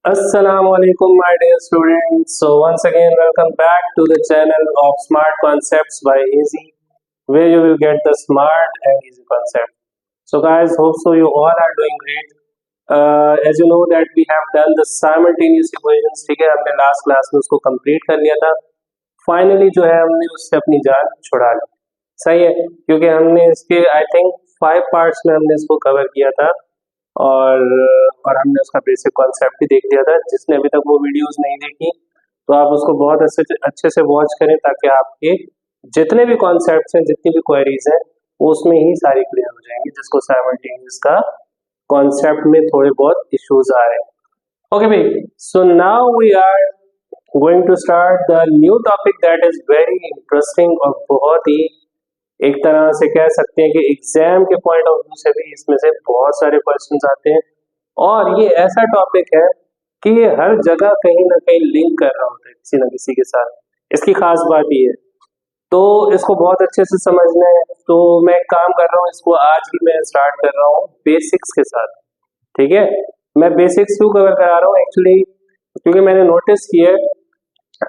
Assalamu alaikum, my dear students. So once again, welcome back to the channel of Smart Concepts by Easy, where you will get the smart and easy concept. So guys, hope so you all are doing great. As you know that we have done the simultaneous equations. ठीक है, हमने last class में उसको complete कर लिया था. Finally जो है हमने उससे अपनी जान छुड़ा ली. सही है, क्योंकि हमने इसके आई थिंक 5 पार्ट्स में हमने इसको कवर किया था और हमने उसका बेसिक कॉन्सेप्ट भी देख लिया था. जिसने अभी तक वो वीडियोस नहीं देखी तो आप उसको बहुत अच्छे से वॉच करें ताकि आपके जितने भी कॉन्सेप्ट्स हैं, जितनी भी क्वेरीज हैं, वो उसमें ही सारी क्लियर हो जाएंगी, जिसको साइमल्टेनियस का कॉन्सेप्ट में थोड़े बहुत इश्यूज आ रहे हैं. ओके भाई, so now we are going to start the new topic that is very interesting और बहुत ही एक तरह से कह सकते हैं कि एग्जाम के पॉइंट ऑफ व्यू से भी इसमें से बहुत सारे क्वेश्चंस आते हैं. और ये ऐसा टॉपिक है कि ये हर जगह कहीं ना कहीं लिंक कर रहा होता है किसी न किसी के साथ. इसकी खास बात ये है, तो इसको बहुत अच्छे से समझना है. तो मैं एक काम कर रहा हूँ, इसको आज ही मैं स्टार्ट कर रहा हूँ बेसिक्स के साथ. ठीक है, मैं बेसिक्स क्यों कवर करा रहा हूँ एक्चुअली, क्योंकि मैंने नोटिस किया है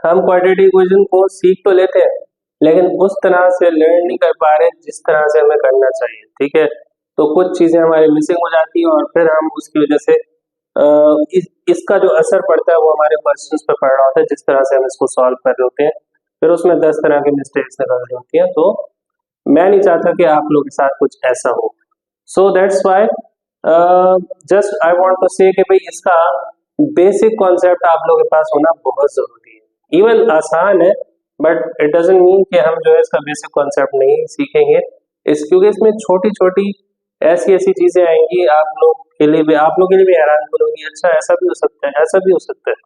हम क्वाड्रेटिक इक्वेशन को सीख तो लेते हैं लेकिन उस तरह से लर्न नहीं कर पा रहे जिस तरह से हमें करना चाहिए. ठीक है, तो कुछ चीजें हमारी मिसिंग हो जाती हैं और फिर हम उसकी वजह से इसका जो असर पड़ता है वो हमारे क्वेश्चंस पर पड़ रहा होता है. जिस तरह से हम इसको सॉल्व कर रहे होते हैं फिर उसमें 10 तरह की मिस्टेक्स निकल रही होती हैं. तो मैं नहीं चाहता कि आप लोगों के साथ कुछ ऐसा हो. So that's why just I want to say कि भाई इसका बेसिक कॉन्सेप्ट आप लोगों के पास होना बहुत जरूरी है. इवन आसान है बट इट डजंट मीन कि हम जो है इसका बेसिक कॉन्सेप्ट नहीं सीखेंगे. क्योंकि इसमें छोटी छोटी ऐसी ऐसी चीजें आएंगी आप लोग के लिए भी हैरान करोगी. अच्छा ऐसा भी हो सकता है, ऐसा भी हो सकता है.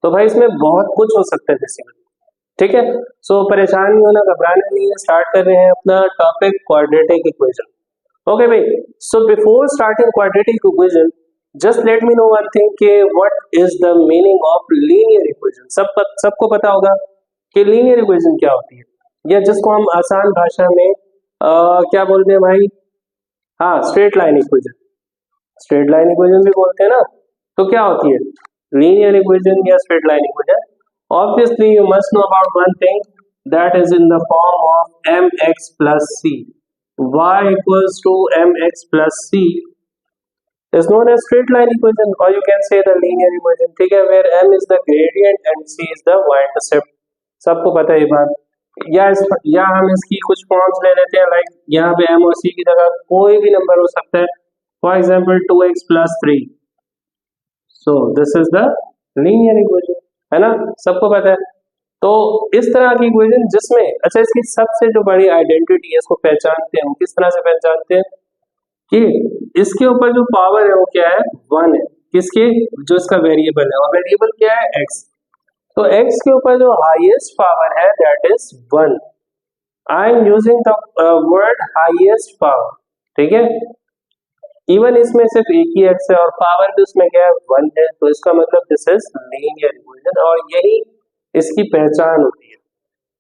तो भाई इसमें बहुत कुछ हो सकता है बेसिकली. ठीक है, सो परेशान नहीं होना, घबराना नहीं है. स्टार्ट कर रहे हैं अपना टॉपिक क्वाड्रेटिक इक्वेशन. ओके भाई, so before starting quadratic equation just let me know one thing कि what is the meaning of linear equation. सबको पता होगा कि लीनियर इक्वेशन क्या होती है, या जिसको हम आसान भाषा में क्या बोलते हैं भाई, हाँ straight line equation. Straight line equation भी बोलते हैं ना. तो क्या होती है लीनियर इक्वेशन या straight line equation? Obviously you must know about one thing that is in the form of mx plus c. y equals to mx plus c is known as straight line equation, or you can say the linear equation. ठीक है, where m is the gradient and c is the y-intercept. सबको पता है ये बात. या हम इसकी कुछ फॉर्म्स ले लेते हैं, लाइक यहाँ पे m और c की जगह कोई भी नंबर हो सकता है. For example 2x plus 3. So this is the linear equation, है ना, सबको पता है. तो इस तरह की इक्वेशन जिसमें अच्छा इसकी सबसे जो बड़ी आइडेंटिटी है, इसको पहचानते हैं, किस तरह से पहचानते हैं कि इसके ऊपर जो पावर है वो क्या है, 1 है. किसके, जो इसका वेरिएबल है, और वेरिएबल क्या है, x. तो x के ऊपर जो हाईएस्ट पावर है that is 1. I am using the word highest power. ठीक है, इवन इसमें सिर्फ एक ही x है और पावर भी उसमें क्या है, 1 है. तो इसका मतलब दिस इज लीनियर इक्वेशन और यही इसकी पहचान होती है.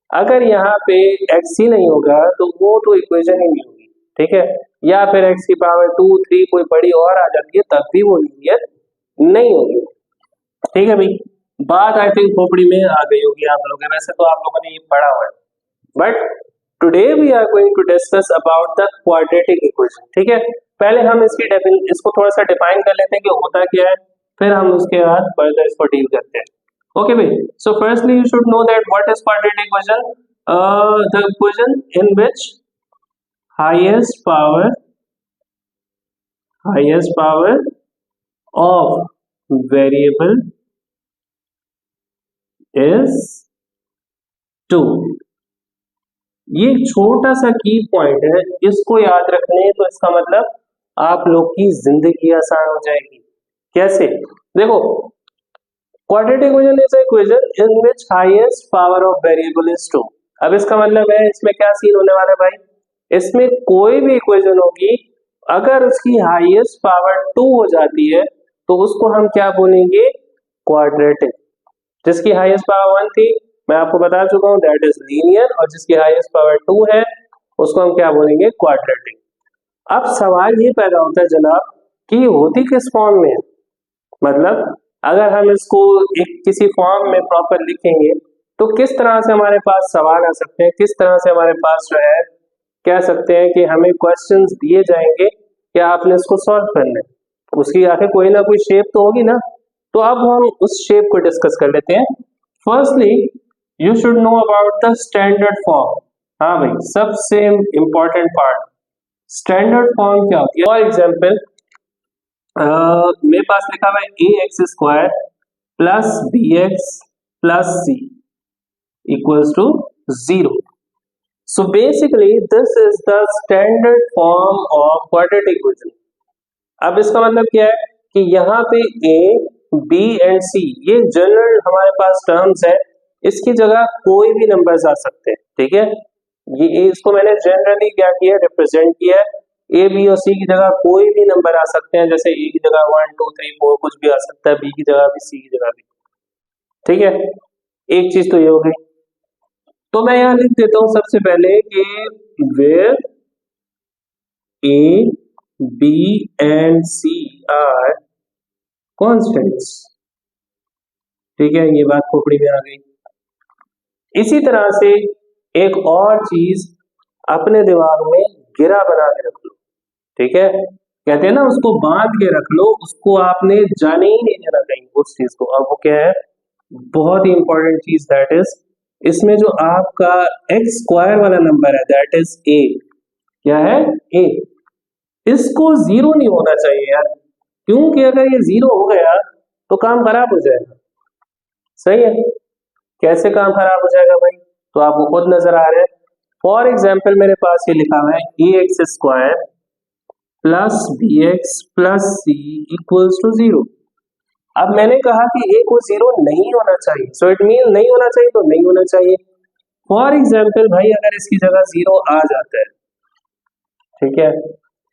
अगर यहाँ पे x ही नहीं होगा तो वो तो इक्वेशन ही नहीं होगी. ठीक है, या फिर x की पावर 2, 3 कोई बड़ी और आ जाती है तब भी वो लीनियर नहीं होगी. ठीक है भाई, बात आई थिंक खोपड़ी में आ गई होगी आप लोगों के. वैसे तो आप लोगों ने ये पढ़ा हुआ है, but today we are going to discuss about the quadratic equation. ठीक है, पहले हम इसको थोड़ा सा डिफाइन कर लेते हैं कि होता क्या है, फिर हम उसके बाद फर्दर इसको डील करते हैं. ओके भाई, so firstly you should know that what is quadratic equation. The equation in which highest power of variable is 2. ये छोटा सा की पॉइंट है, इसको याद रखने हैं. तो इसका मतलब आप लोग की जिंदगी आसान हो जाएगी. कैसे, देखो, quadratic equation is equation in which highest power of variable is 2. अब इसका मतलब है इसमें क्या सीन होने वाला है भाई, इसमें कोई भी इक्वेशन होगी अगर उसकी हाईएस्ट पावर 2 हो जाती है तो उसको हम क्या बोलेंगे, क्वाड्रेटिक. जिसकी हाईएस्ट पावर 1 थी मैं आपको बता चुका हूं दैट इज लीनियर, और जिसकी हाईएस्ट पावर 2 है उसको हम क्या बोलेंगे, क्वाड्रेटिक. अब सवाल ये पैदा होता है जनाब कि होती किस फॉर्म में, मतलब अगर हम इसको एक किसी फॉर्म में प्रॉपर लिखेंगे तो किस तरह से हमारे पास सवाल आ सकते हैं, किस तरह से हमारे पास जो है कह सकते हैं कि हमें क्वेश्चंस दिए जाएंगे कि आपने इसको सॉल्व करना है। उसकी आखिर कोई ना कोई शेप तो होगी ना। तो अब हम उस शेप को डिस्कस कर लेते हैं। Firstly you should know about the standard form. हाँ भाई, सबसे इंपॉर्टेंट पार्ट, स्टैंडर्ड फॉर्म क्या होती है। फॉर एग्जाम्पल मेरे पास लिखा हुआ है a x square plus b x plus C equals to 0। So basically this is the standard form of quadratic equation। अब इसका मतलब क्या है कि यहाँ पे a, b एंड c ये जनरल हमारे पास टर्म्स है, इसकी जगह कोई भी नंबर्स आ सकते हैं। ठीक है, ये इसको मैंने जनरली क्या किया, रिप्रेजेंट किया है। a, b और c की जगह कोई भी नंबर आ सकते हैं, जैसे a की जगह 1 2 3 4 कुछ भी आ सकता है, b की जगह भी, c की जगह भी। ठीक है, एक चीज तो ये हो गई। तो मैं यहां लिख देता हूं सबसे पहले कि where A, B and C are constants. ठीक है, ये बात खोपड़ी में आ गई। इसी तरह से एक और चीज अपने दिमाग में गिरा बना के रख लो। ठीक है, कहते हैं ना उसको बांध के रख लो, उसको आपने जाने ही नहीं देना कहीं उस चीज को। अब वो क्या है, बहुत ही इंपॉर्टेंट चीज, दैट इज इसमें जो आपका एक्स स्क्वायर वाला नंबर है दैट इज ए। क्या है, ए। इसको 0 नहीं होना चाहिए यार, क्योंकि अगर ये 0 हो गया तो काम खराब हो जाएगा। सही है, कैसे काम खराब हो जाएगा भाई, तो आपको खुद नजर आ रहा है। फॉर एग्जाम्पल मेरे पास ये लिखा हुआ है a x square plus b x plus C equals to 0। अब मैंने कहा कि ए को 0 नहीं होना चाहिए, सो इट मीन नहीं होना चाहिए तो नहीं होना चाहिए। फॉर एग्जाम्पल भाई अगर इसकी जगह 0 आ जाता है, ठीक है,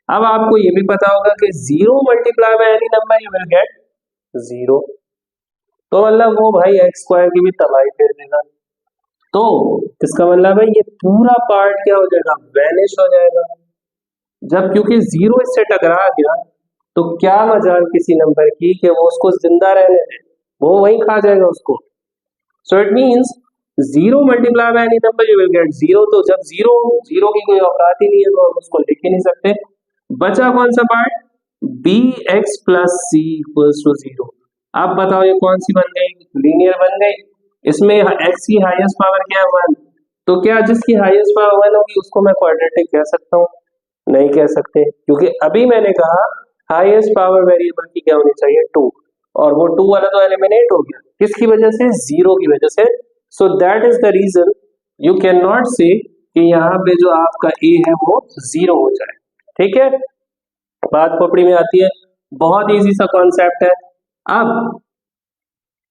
अब आपको ये भी पता होगा कि 0 multiply by any number you will gate 0। तो मतलब वो भाई एक्स स्क्वायर की भी तबाही फेर देगा। तो इसका मतलब है ये पूरा पार्ट क्या हो जाएगा, वैनिश हो जाएगा। जब क्योंकि 0 इससे टकरा गया तो क्या मजाल किसी नंबर की कि वो उसको जिंदा रहने दे, वो वहीं खा जाएगा उसको। सो it means 0 multiply by any number you will gate 0। तो जब 0 की कोई औकात ही नहीं है तो हम उसको लिख ही नहीं सकते। बचा कौन सा part, B x plus C equals to 0। अब बताओ ये कौन सी बन गई, लीनियर बन गई। इसमें एक्स की हाईएस्ट पावर क्या है, 1। तो क्या जिसकी हाईएस्ट पावर 1 होगी उसको मैं क्वाड्रेटिक कह सकता हूँ, नहीं कह सकते, क्योंकि अभी मैंने कहा हाईएस्ट पावर वेरिएबल की क्या होनी चाहिए, 2, और वो 2 वाला तो एलिमिनेट हो गया, किसकी वजह से, 0 की वजह से। So that is the reason you can not say कि यहाँ पे जो आपका ए है वो 0 हो जाए। ठीक है, बात खोपड़ी में आती है, बहुत इजी सा कॉन्सेप्ट है।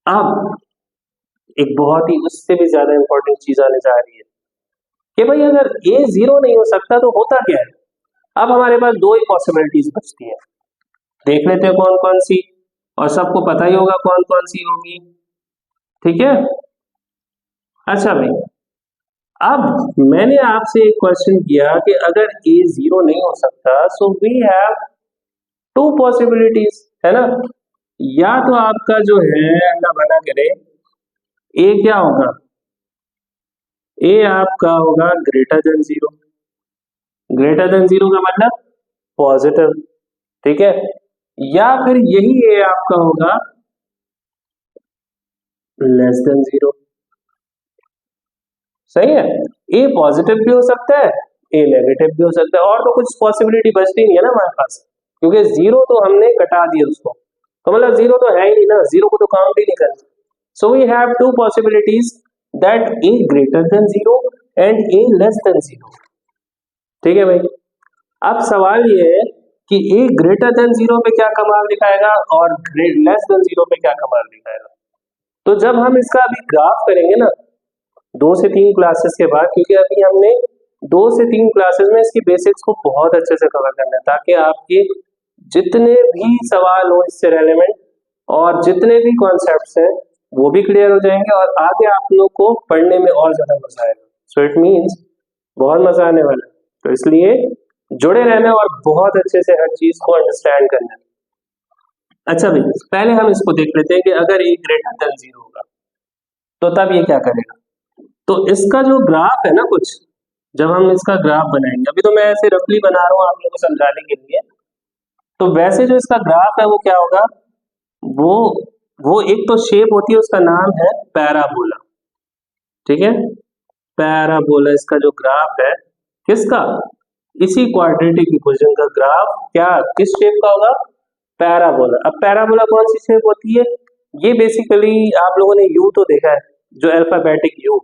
अब एक बहुत ही उससे भी ज्यादा इंपॉर्टेंट चीज आने जा रही है कि भाई अगर ए 0 नहीं हो सकता तो होता क्या है। अब हमारे पास दो ही पॉसिबिलिटीज बचती है, देख लेते हैं कौन कौन सी, और सबको पता ही होगा कौन कौन सी होगी। ठीक है, अच्छा भाई, अब मैंने आपसे एक क्वेश्चन किया कि अगर ए 0 नहीं हो सकता, सो वी हैव 2 पॉसिबिलिटीज, है ना। या तो आपका जो है अल्लाह भला करे, ए क्या होगा, ए आपका होगा ग्रेटर देन 0। ग्रेटर देन 0 का मतलब पॉजिटिव। ठीक है, या फिर यही ए आपका होगा लेस देन 0। सही है, ए पॉजिटिव भी हो सकता है, ए नेगेटिव भी हो सकता है, और तो कुछ पॉसिबिलिटी बचती नहीं है ना हमारे पास, क्योंकि 0 तो हमने कटा दिया उसको, तो मतलब 0 तो है ही नहीं ना, 0 को तो काउंट ही नहीं करना। So we have 2 possibilities that A greater than 0 and A less than 0। ठीक है भाई, अब सवाल ये है कि ए ग्रेटर देन 0 पे क्या कमाल दिखाएगा और लेस देन 0 पे क्या कमाल दिखाएगा। तो जब हम इसका अभी ग्राफ करेंगे ना 2 से 3 क्लासेस के बाद, क्योंकि अभी हमने 2 से 3 क्लासेस में इसकी बेसिक्स को बहुत अच्छे से कवर करना है, ताकि आपके जितने भी सवाल हो इससे रेलेवेंट और जितने भी कॉन्सेप्ट्स हैं वो भी क्लियर हो जाएंगे, और आगे आप लोग को पढ़ने में और ज्यादा मजा आएगा। सो इट मीन्स बहुत मजा आने वाला है, तो इसलिए जुड़े रहना और बहुत अच्छे से हर चीज को अंडरस्टैंड करना। अच्छा भाई, पहले हम इसको देख लेते हैं कि अगर ए ग्रेटर देन 0 होगा तो तब ये क्या करेगा। तो इसका जो ग्राफ है ना, कुछ जब हम इसका ग्राफ बनाएंगे, अभी तो मैं ऐसे रफली बना रहा हूँ आप लोगों को समझाने के लिए, तो वैसे जो इसका ग्राफ है वो क्या होगा, वो वो एक तो शेप होती है, उसका नाम है पैराबोला। ठीक है, पैराबोला इसका जो ग्राफ है, किसका, इसी क्वाड्रेटिक इक्वेशन का ग्राफ क्या किस शेप का होगा, पैराबोला। अब पैराबोला कौन सी शेप होती है, ये बेसिकली आप लोगों ने यू तो देखा है, जो अल्फाबेटिक यू,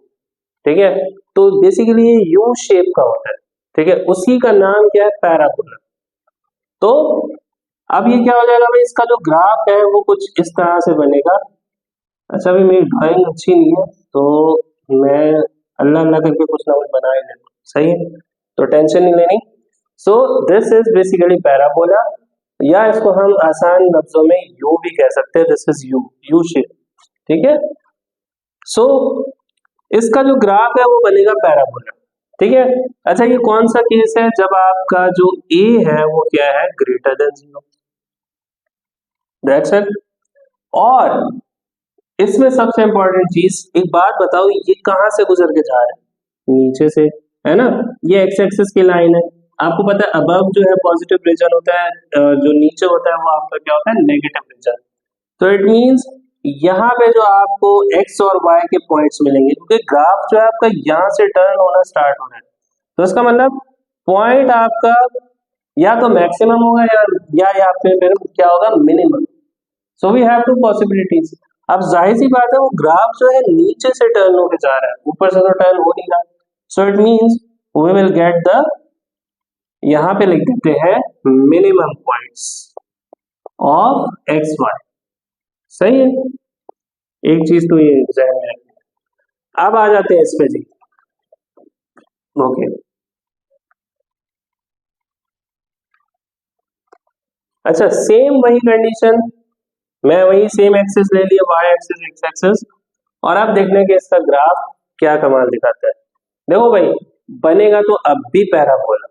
ठीक है, तो बेसिकली ये यू शेप का होता है, ठीक है, उसी का नाम क्या है, पैराबोला। तो अब ये क्या हो जाएगा भाई, इसका जो ग्राफ है वो कुछ इस तरह से बनेगा। अच्छा भाई, मेरी ड्राइंग अच्छी नहीं है तो मैं अल्लाह अल्लाह करके कुछ ना कुछ बना ही लेता हूँ, सही है, तो टेंशन नहीं लेनी। So this is basically parabola, या इसको हम आसान लफ्जों में यू भी कह सकते हैं, this is you, U shape. ठीक है, सो इसका जो ग्राफ है वो बनेगा पैराबोला। ठीक है, अच्छा ये कौन सा केस है, जब आपका जो ए है वो क्या है, ग्रेटर देन 0, दैट्स इट। और इसमें सबसे इंपॉर्टेंट चीज, एक बात बताओ, ये कहां से गुजर के जा रहा है, नीचे से, है ना, ये एक्स एक्सिस की लाइन है। आपको पता है अबव जो है पॉजिटिव रीजन होता है, जो नीचे होता है वो आपका क्या होता है, नेगेटिव रीजन। तो इट मींस यहाँ पे जो आपको एक्स और वाई के पॉइंट्स मिलेंगे, क्योंकि ग्राफ जो है आपका यहाँ से टर्न होना स्टार्ट हो रहा है, तो इसका मतलब पॉइंट आपका या तो मैक्सिमम होगा या फिर क्या होगा, minimum. So we have two possibilities. अब जाहिर सी बात है वो ग्राफ जो है नीचे से टर्न होके जा रहा है, ऊपर से तो टर्न हो नहीं रहा, so it means we will get the, यहाँ पे लिख देते हैं minimum points of X Y. सही है, एक चीज तो ये ध्यान में रखना। अब आ जाते हैं इस पे जी, ओके। अच्छा, सेम वही कंडीशन, मैं वही सेम एक्सिस ले लिया, वाई एक्सिस एक्स एक्सिस, और अब देखने के इसका ग्राफ क्या कमाल दिखाता है। देखो भाई, बनेगा तो अब भी पैराबोला।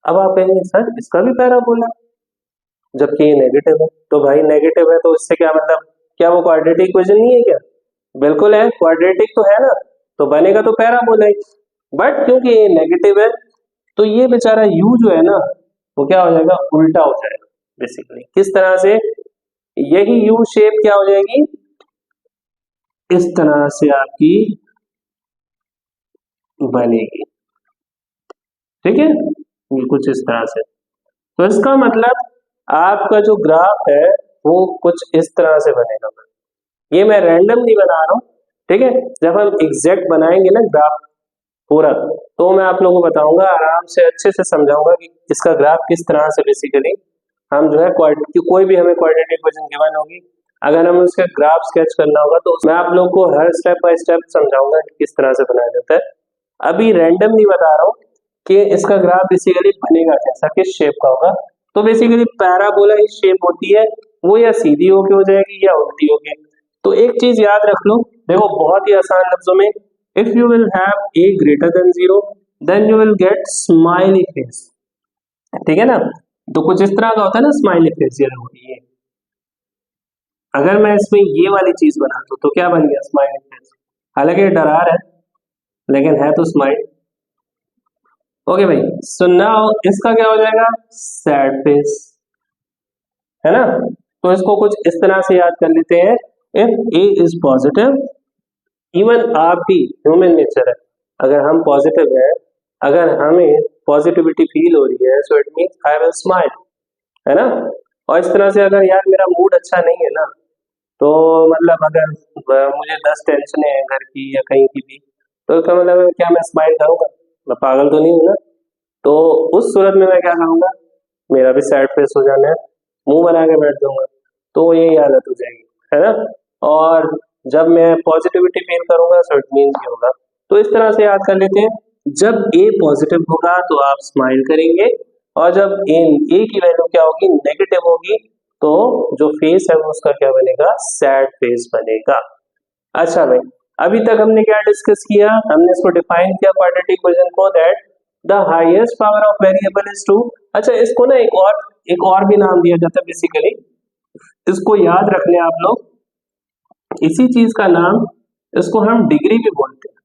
अब आप कहेंगे सर इसका भी पैराबोला, जबकि ये नेगेटिव है। तो भाई नेगेटिव है तो इससे क्या मतलब, क्या वो क्वाड्रेटिक इक्वेशन नहीं है क्या, बिल्कुल है, क्वाड्रेटिक तो है ना, तो बनेगा तो पैराबोला ही। बट क्योंकि ये नेगेटिव है तो ये बेचारा यू जो है ना, वो क्या हो जाएगा, उल्टा हो जाएगा। बेसिकली किस तरह से, यही यू शेप क्या हो जाएगी, इस तरह से आपकी बनेगी। ठीक है, ये कुछ इस तरह से। तो इसका मतलब आपका जो ग्राफ है वो कुछ इस तरह से बनेगा। ये मैं रैंडम नहीं बना रहा हूँ, ठीक है, जब हम एग्जैक्ट बनाएंगे ना ग्राफ पूरा, तो मैं आप लोगों को बताऊंगा, आराम से अच्छे से समझाऊंगा कि इसका ग्राफ किस तरह से बेसिकली हम जो है कोई भी हमें क्वाड्रेटिक इक्वेशन गिवन होगी, अगर हमें उसका ग्राफ स्केच करना होगा तो मैं आप लोग को हर स्टेप बाय स्टेप समझाऊंगा कि किस तरह से बनाया जाता है। अभी रैंडम नहीं बता रहा हूँ कि इसका ग्राफ बेसिकली बनेगा कैसा, किस शेप का होगा। तो बेसिकली पैराबोला ही शेप होती है, वो या सीधी होके हो जाएगी या उल्टी होके। तो एक चीज याद रख लो, देखो बहुत ही आसान लफ्जों में, if you will have A greater than 0 then you will get smiley face. ठीक है ना, तो कुछ इस तरह का होता है ना स्माइली फेस, ये अगर मैं इसमें ये वाली चीज बना दूं तो क्या बन गया, स्माइली फेस। हालांकि ये डरा रहा है लेकिन है तो स्माइल। ओके भाई, सो नाउ इसका क्या हो जाएगा, सैड फेस, है ना। तो इसको कुछ इस तरह से याद कर लेते हैं, if A is positive, even आप भी ह्यूमन नेचर है, अगर हम पॉजिटिव हैं, अगर हमें पॉजिटिविटी फील हो रही है, सो it means I will smile, है ना। और इस तरह से अगर यार मेरा मूड अच्छा नहीं है ना, तो मतलब अगर मुझे 10 टेंशन है घर की या कहीं की भी, तो इसका मतलब है, क्या मैं स्माइल करूंगा, मैं पागल तो नहीं हूँ ना। तो उस सूरत में मैं क्या करूंगा, मेरा भी सैड फेस हो जाना है, मुंह बना के बैठ जाऊंगा, तो यही हालत हो जाएगी, है ना। और जब मैं पॉजिटिविटी फील करूंगा, सो इट मीन्स ये होगा। तो इस तरह से याद कर लेते हैं, जब ए पॉजिटिव होगा तो आप स्माइल करेंगे, और जब ए की वैल्यू क्या होगी, नेगेटिव होगी, तो जो फेस है वो उसका क्या बनेगा, सैड फेस बनेगा। अच्छा भाई, अभी तक हमने क्या डिस्कस किया, हमने इसको डिफाइन किया क्वाड्रेटिक इक्वेशन को, that the highest power of variable is 2। अच्छा, इसको ना एक और भी नाम दिया जाता है बेसिकली, इसको याद रख लें आप लोग, इसी चीज का नाम, इसको हम डिग्री भी बोलते हैं,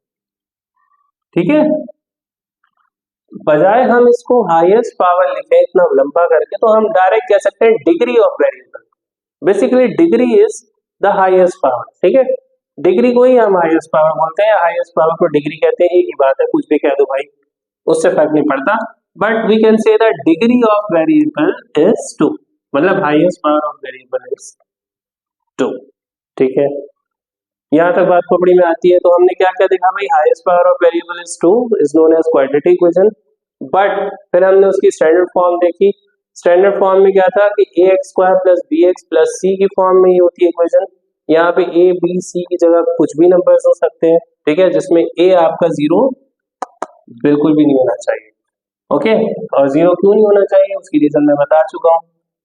ठीक है। बजाय हम इसको हाईएस्ट पावर लिखें इतना लंबा करके, तो हम डायरेक्ट कह सकते हैं degree of variable. Basically degree is the highest power, ठीक है। डिग्री को ही हम हाईएस्ट पावर बोलते हैं, हाईएस्ट पावर को डिग्री कहते हैं, एक ही बात है, कुछ भी कह दो भाई, उससे फर्क नहीं पड़ता। But we can say the degree of variable is 2, मतलब highest power of variable is 2, ठीक है। यहाँ तक बात खोपड़ी में आती है। तो हमने क्या क्या देखा भाई, highest power of variable is 2 is known as quadratic equation. बट फिर हमने उसकी स्टैंडर्ड फॉर्म देखी। स्टैंडर्ड फॉर्म में क्या था कि ax square plus bx plus c की फॉर्म में ही होती है इक्वेशन। यहाँ पे a b c की जगह कुछ भी नंबर्स हो सकते हैं, ठीक है, जिसमें a आपका 0 बिल्कुल भी नहीं होना चाहिए, ओके। और 0 क्यों नहीं होना चाहिए, उसकी रीजन मैं बता चुका हूँ,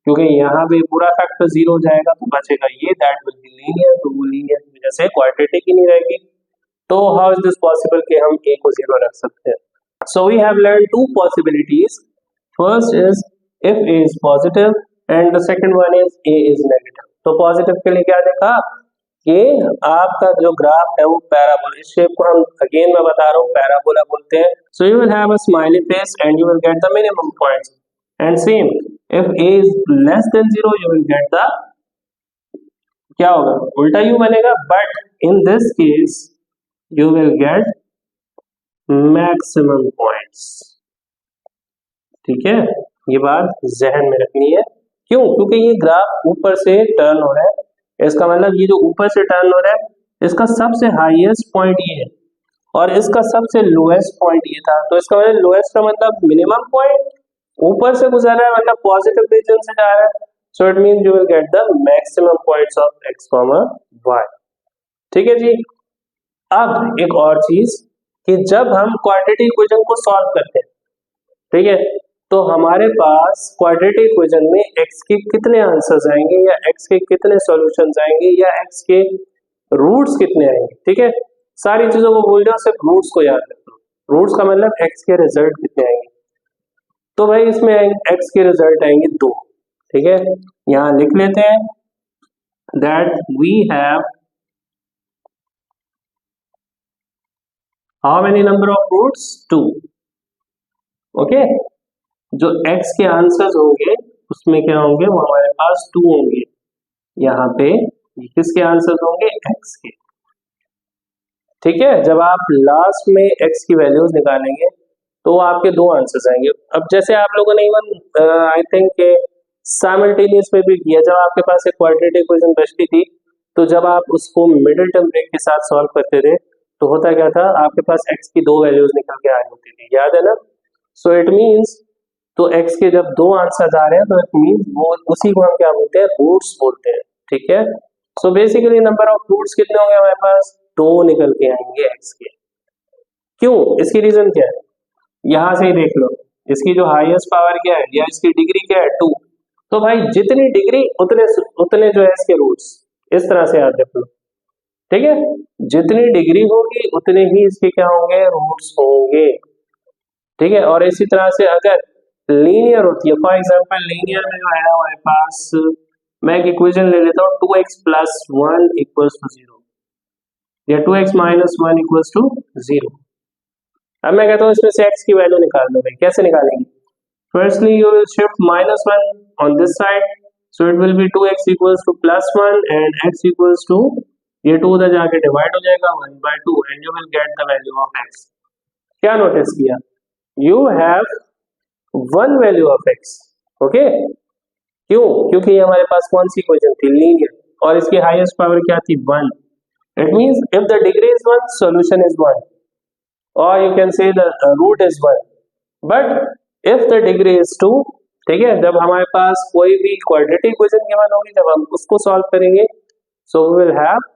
क्योंकि यहाँ पे पूरा फैक्टर 0 हो जाएगा तो बचेगा ये, दैट विल बी लीनियर, तो वो लीनियर की वजह से क्वाड्रेटिक ही नहीं रहेगी। तो हाउ इज दिस पॉसिबल कि हम a को 0 रख सकते हैं। So we have learn two possibilities. First is if a is positive and the second one is a is negative। तो पॉजिटिव के लिए क्या देखा कि आपका जो ग्राफ है वो पैराबोला, इस शेप को हम अगेन मैं बता रहा हूँ पैराबोला बोलते हैं। So you will have a smiley face and you will get the minimum points, and same if a is less than 0 you will get the, क्या होगा, उल्टा यू बनेगा, but in this case you will get maximum points, ठीक है। ये बात जहन में रखनी है। क्यों? क्योंकि ये ग्राफ ऊपर से टर्न हो रहा है, इसका मतलब ये जो ऊपर से टर्न हो रहा है इसका सबसे हाईएस्ट पॉइंट ये है और इसका सबसे लोएस्ट पॉइंट ये था। तो इसका मतलब लोएस्ट का मतलब मिनिमम पॉइंट, ऊपर से गुजर रहा है मतलब पॉजिटिव रीजन से जा रहा है। सो it means you will get the maximum points of x, y, ठीक है जी। अब एक और चीज कि जब हम क्वाड्रेटिक इक्वेशन को सॉल्व करते हैं, ठीक है, तो हमारे पास क्वाड्रेटिक इक्वेशन में x के कितने आंसर्स आएंगे या x के कितने सॉल्यूशंस आएंगे या x के रूट्स कितने आएंगे, ठीक है। सारी चीजों को भूल जाओ, सिर्फ रूट्स को याद रखो। रूट्स का मतलब x के रिजल्ट कितने आएंगे। तो भाई इसमें x के रिजल्ट आएंगे 2, ठीक है। यहां लिख लेते हैं that we have how many number of roots, 2, okay. जो x के आंसर्स होंगे उसमें क्या होंगे, वो हमारे पास 2 होंगे। यहाँ पे किसके आंसर्स होंगे, x के, ठीक है। जब आप लास्ट में x की वैल्यूज निकालेंगे तो आपके 2 आंसर्स आएंगे। अब जैसे आप लोगों ने इवन आई थिंक साइमल्टेनियस में भी किया, जब आपके पास एक क्वाड्रेटिक इक्वेशन बचती थी तो जब आप उसको मिडिल टर्म ब्रेक के साथ सॉल्व करते थे तो होता क्या था, आपके पास x की 2 वैल्यूज निकल के आ रही होती थी, याद है ना। सो इट मीन्स, तो x के जब 2 आंसर आ रहे हैं तो इट मींस वो उसी को हम क्या बोलते हैं, रूट्स बोलते हैं, ठीक है। So basically number of roots कितने होंगे हमारे पास, 2 निकल के आएंगे x के। क्यों, इसकी रीजन क्या है, यहां से ही देख लो, इसकी जो हाईएस्ट पावर क्या है या इसकी डिग्री क्या है, 2। तो भाई जितनी डिग्री उतने जो है इसके रूट्स, इस तरह से याद रख लो, ठीक है। जितनी डिग्री होगी उतने ही इसके क्या होंगे, रूट्स होंगे, ठीक है। और इसी तरह से अगर लीनियर होती है, फॉर एग्जांपल लीनियर में जो है हमारे पास, मैं एक इक्वेशन ले लेता हूँ 2x प्लस 1 इक्वल्स टू 0 या 2x माइनस 1 इक्वल्स टू 0। अब मैं कहता हूँ इसमें से x की वैल्यू निकाल दो भाई, कैसे निकालेंगे। Firstly you will shift -1 on this side, so it will be 2x equals to +1 and x equals to, ये 2 उधर जाके डिवाइड हो जाएगा 1/2 and you will get the value of x। क्या नोटिस किया, you have 1 value of x, okay. क्यों, क्योंकि ये हमारे पास कौन सी इक्वेशन थी, लीनियर, और इसकी हाईएस्ट पावर क्या थी, 1। It means if the degree is 1 solution is 1, और you can say the root is 1। But if the degree is 2, ठीक है, जब हमारे पास कोई भी क्वाड्रेटिक इक्वेशन गिवन होगी, जब हम उसको सॉल्व करेंगे, so we will have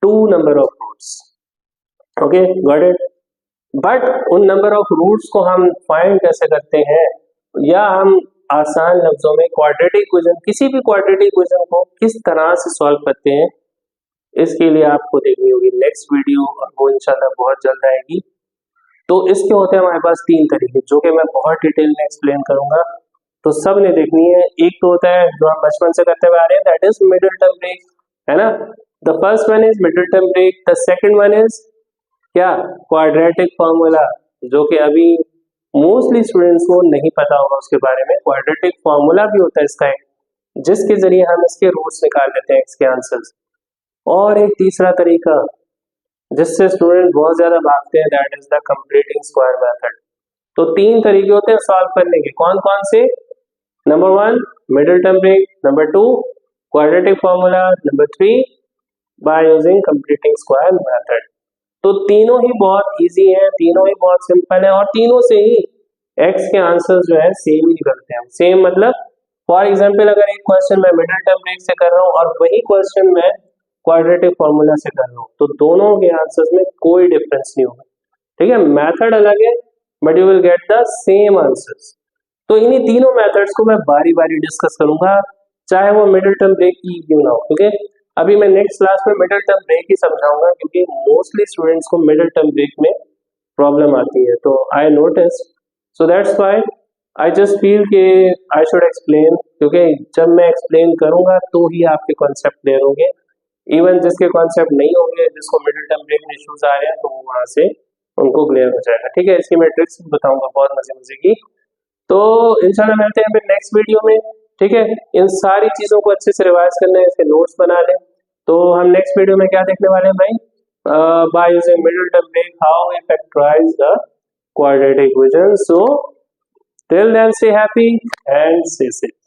2 number of roots, okay, got it. But उन नंबर ऑफ रूट्स को हम फाइंड कैसे करते हैं, या हम आसान लफ्जों में क्वाड्रेटिक इक्वेशन, किसी भी क्वाड्रेटिक इक्वेशन को किस तरह से सॉल्व करते हैं, इसके लिए आपको देखनी होगी नेक्स्ट वीडियो, और वो इंशाल्लाह बहुत जल्द आएगी। तो इसके होते हैं हमारे पास 3 तरीके, जो कि मैं बहुत डिटेल में एक्सप्लेन करूंगा। तो सब ने देखनी है। एक तो होता है जो हम बचपन से करते हुए आ रहे हैं, that is middle term break, है ना। The first one is middle term break, the second one is क्या, क्वाड्रेटिक फॉर्मूला, जो कि अभी मोस्टली स्टूडेंट्स को नहीं पता होगा उसके बारे में। क्वाड्रेटिक फॉर्मूला भी होता है इसका एक, जिसके जरिए हम इसके रूट्स निकाल लेते हैं, इसके आंसर्स। और एक तीसरा तरीका जिससे स्टूडेंट बहुत ज्यादा भागते हैं, that is the completing square method. तो तीन तरीके होते हैं सॉल्व करने के, कौन कौन से? Number 1 middle term break, number 2 quadratic formula, number 3 by using completing square method. तो तीनों ही बहुत इजी है, तीनों ही बहुत सिंपल है, और तीनों से ही एक्स के आंसर्स जो है सेम ही निकलते हैं। सेम मतलब फॉर एग्जांपल अगर एक क्वेश्चन मैं मिडिल टर्म ब्रेक से कर रहा हूँ और वही क्वेश्चन मैं क्वाड्रेटिक फॉर्मूला से कर रहा हूँ, तो दोनों के आंसर्स में कोई डिफरेंस नहीं होगा, ठीक है। मेथड अलग है but you will get the same answers. तो इन्हीं तीनों मेथड्स को मैं बारी बारी डिस्कस करूंगा, चाहे वो मिडिल टर्म ब्रेक की क्यों ना हो, क्योंकि अभी मैं नेक्स्ट क्लास में मिडिल टर्म ब्रेक ही समझाऊंगा, क्योंकि मोस्टली स्टूडेंट्स को मिडिल टर्म ब्रेक में प्रॉब्लम आती है। तो I notice, so that's why I just feel कि आई शुड एक्सप्लेन, क्योंकि जब मैं एक्सप्लेन करूंगा तो ही आपके कॉन्सेप्ट क्लियर होंगे। इवन जिसके कॉन्सेप्ट नहीं होंगे, जिसको मिडिल टर्म ब्रेक में इश्यूज आ रहे हैं, तो वो वहां से उनको क्लियर हो जाएगा, ठीक है। इसकी मैं ट्रिक्स बताऊंगा बहुत मजे मजे की। तो इंशाल्लाह मिलते हैं फिर नेक्स्ट वीडियो में, ठीक है। इन सारी चीजों को अच्छे से रिवाइज करना है, इसके नोट्स बना लें। तो हम नेक्स्ट वीडियो में क्या देखने वाले हैं भाई? By using middle term break how we factorise the quadratic equation. So till then, stay happy and stay safe.